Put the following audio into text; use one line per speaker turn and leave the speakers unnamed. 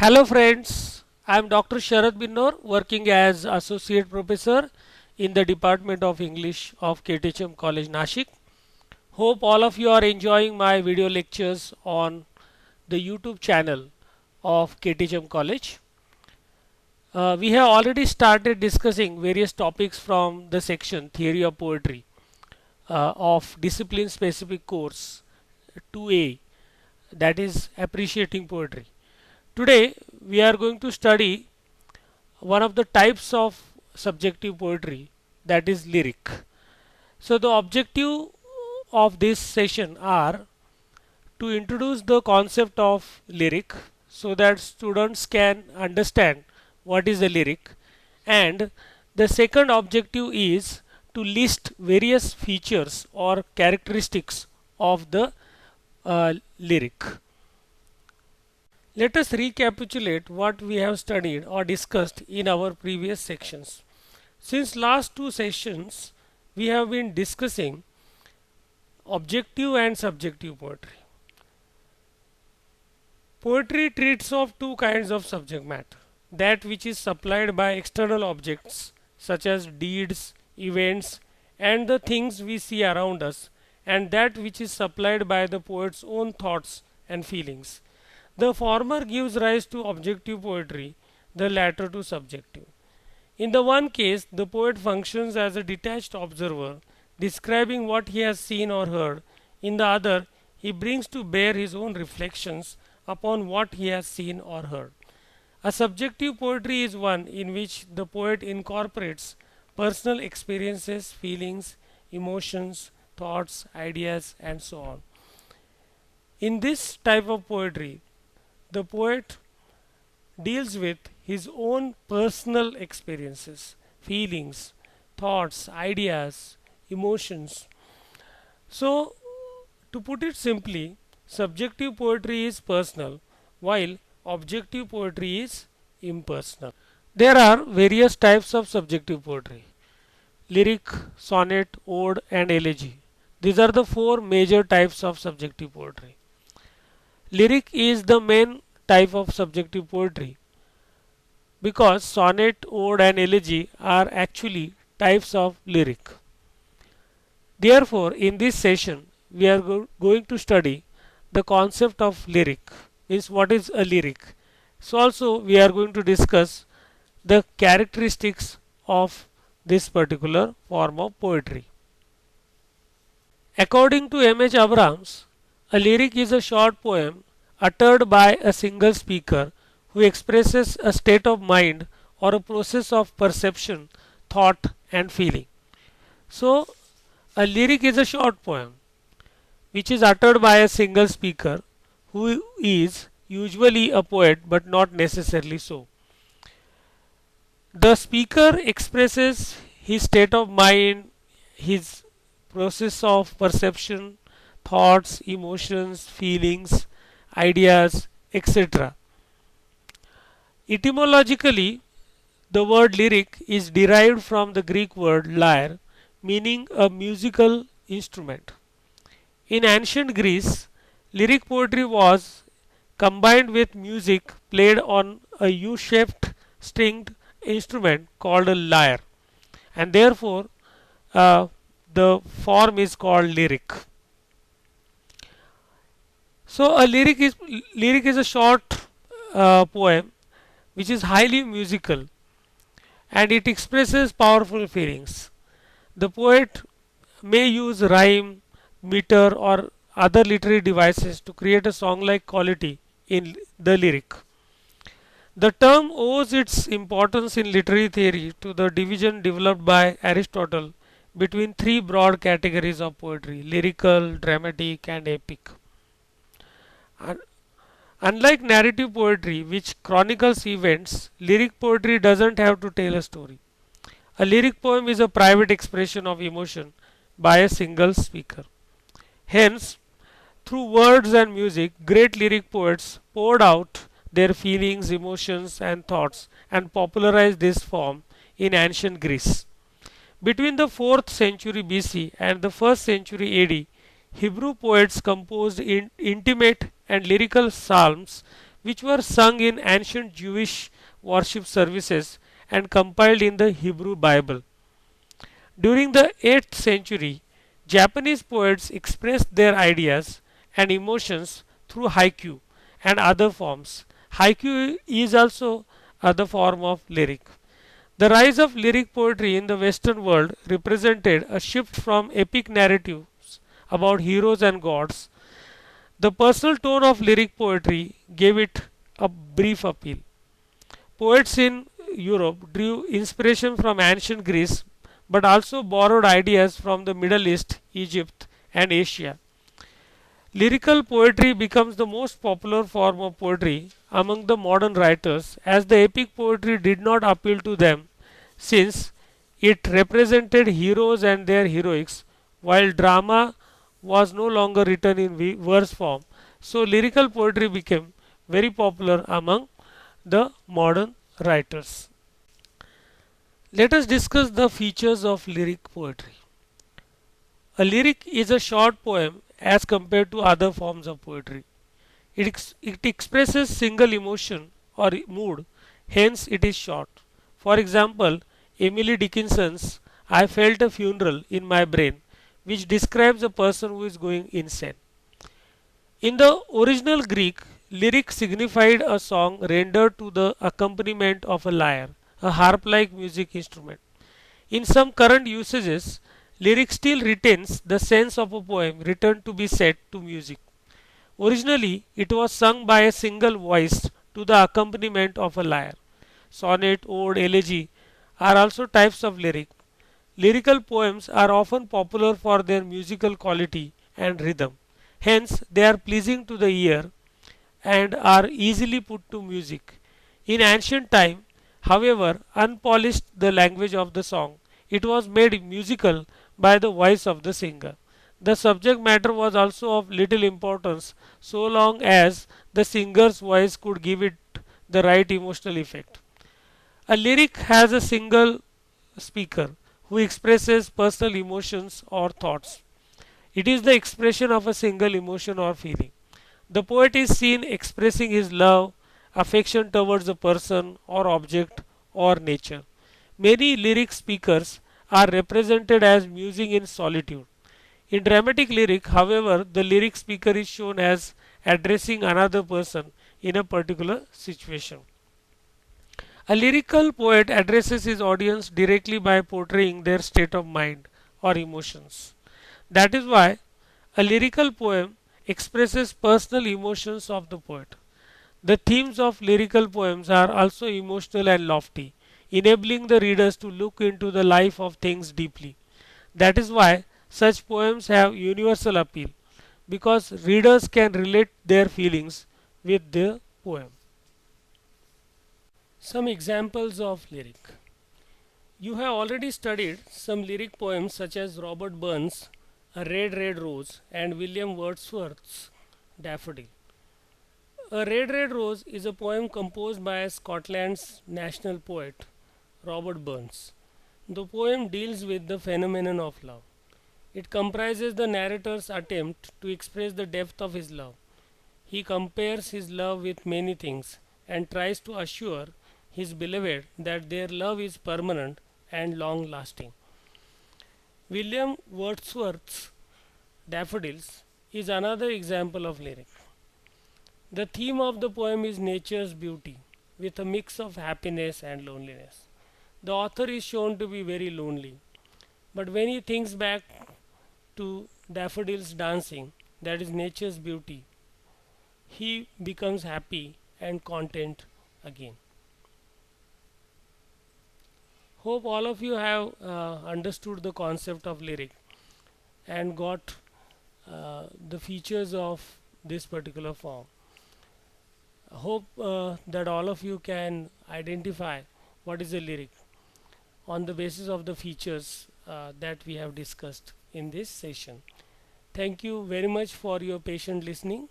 Hello friends, I am Dr. Sharad Binnor working as Associate Professor in the Department of English of KTHM College Nashik. Hope all of you are enjoying my video lectures on the YouTube channel of KTHM College. We have already started discussing various topics from the section Theory of Poetry of Discipline Specific Course 2A, that is Appreciating Poetry. Today we are going to study one of the types of subjective poetry, that is lyric. So the objective of this session are to introduce the concept of lyric so that students can understand what is a lyric, and the second objective is to list various features or characteristics of the lyric. Let us recapitulate what we have studied or discussed in our previous sections. Since last two sessions, we have been discussing objective and subjective poetry. Poetry treats of two kinds of subject matter: that which is supplied by external objects such as deeds, events, and the things we see around us, and that which is supplied by the poet's own thoughts and feelings. The former gives rise to objective poetry, the latter to subjective. In the one case, the poet functions as a detached observer, describing what he has seen or heard. In the other, he brings to bear his own reflections upon what he has seen or heard. A subjective poetry is one in which the poet incorporates personal experiences, feelings, emotions, thoughts, ideas, and so on. In this type of poetry, the poet deals with his own personal experiences, feelings, thoughts, ideas, emotions. So, to put it simply, subjective poetry is personal while objective poetry is impersonal. There are various types of subjective poetry: lyric, sonnet, ode, and elegy. These are the four major types of subjective poetry. Lyric is the main type of subjective poetry because sonnet, ode, and elegy are actually types of lyric. Therefore, in this session, we are going to study the concept of lyric, is what is a lyric. So also we are going to discuss the characteristics of this particular form of poetry. According to M. H. Abrams, a lyric is a short poem uttered by a single speaker who expresses a state of mind or a process of perception, thought, and feeling. So, a lyric is a short poem which is uttered by a single speaker who is usually a poet but not necessarily so. The speaker expresses his state of mind, his process of perception, thoughts, emotions, feelings, ideas, etc. Etymologically, the word lyric is derived from the Greek word lyre, meaning a musical instrument. In ancient Greece, lyric poetry was combined with music played on a U-shaped stringed instrument called a lyre, and therefore the form is called lyric. So a lyric is a short poem which is highly musical and it expresses powerful feelings. The poet may use rhyme, meter, or other literary devices to create a song-like quality in the lyric. The term owes its importance in literary theory to the division developed by Aristotle between three broad categories of poetry: lyrical, dramatic, and epic. Unlike narrative poetry, which chronicles events, lyric poetry doesn't have to tell a story. A lyric poem is a private expression of emotion by a single speaker. Hence, through words and music, great lyric poets poured out their feelings, emotions, and thoughts and popularized this form in ancient Greece. Between the 4th century BC and the 1st century AD, Hebrew poets composed intimate and lyrical psalms which were sung in ancient Jewish worship services and compiled in the Hebrew Bible. During the 8th century, Japanese poets expressed their ideas and emotions through haiku and other forms. Haiku is also the form of lyric. The rise of lyric poetry in the Western world represented a shift from epic narratives about heroes and gods. The personal tone of lyric poetry gave it a brief appeal. Poets in Europe drew inspiration from ancient Greece but also borrowed ideas from the Middle East, Egypt, and Asia. Lyrical poetry becomes the most popular form of poetry among the modern writers as the epic poetry did not appeal to them since it represented heroes and their heroics while drama was no longer written in verse form. So lyrical poetry became very popular among the modern writers. Let us discuss the features of lyric poetry. A lyric is a short poem as compared to other forms of poetry. It expresses single emotion or mood, hence it is short. For example, Emily Dickinson's I felt a funeral in my brain, which describes a person who is going insane. In the original Greek, lyric signified a song rendered to the accompaniment of a lyre, a harp like music instrument. In some current usages, lyric still retains the sense of a poem written to be set to music. Originally, it was sung by a single voice to the accompaniment of a lyre. Sonnet, ode, elegy are also types of lyric. Lyrical poems are often popular for their musical quality and rhythm. Hence, they are pleasing to the ear and are easily put to music. In ancient time, however, unpolished the language of the song, it was made musical by the voice of the singer. The subject matter was also of little importance so long as the singer's voice could give it the right emotional effect. A lyric has a single speaker who expresses personal emotions or thoughts. It is the expression of a single emotion or feeling. The poet is seen expressing his love, affection towards a person or object or nature. Many lyric speakers are represented as musing in solitude. In dramatic lyric, however, the lyric speaker is shown as addressing another person in a particular situation. A lyrical poet addresses his audience directly by portraying their state of mind or emotions. That is why a lyrical poem expresses personal emotions of the poet. The themes of lyrical poems are also emotional and lofty, enabling the readers to look into the life of things deeply. That is why such poems have universal appeal because readers can relate their feelings with the poem. Some examples of lyric. You have already studied some lyric poems such as Robert Burns' A Red Red Rose and William Wordsworth's Daffodil. A Red Red Rose is a poem composed by Scotland's national poet Robert Burns. The poem deals with the phenomenon of love. It comprises the narrator's attempt to express the depth of his love. He compares his love with many things and tries to assure his beloved that their love is permanent and long lasting. William Wordsworth's Daffodils is another example of lyric. The theme of the poem is nature's beauty with a mix of happiness and loneliness. The author is shown to be very lonely, but when he thinks back to daffodils dancing, that is nature's beauty, he becomes happy and content again. Hope all of you have understood the concept of lyric and got the features of this particular form. Hope that all of you can identify what is a lyric on the basis of the features that we have discussed in this session. Thank you very much for your patient listening.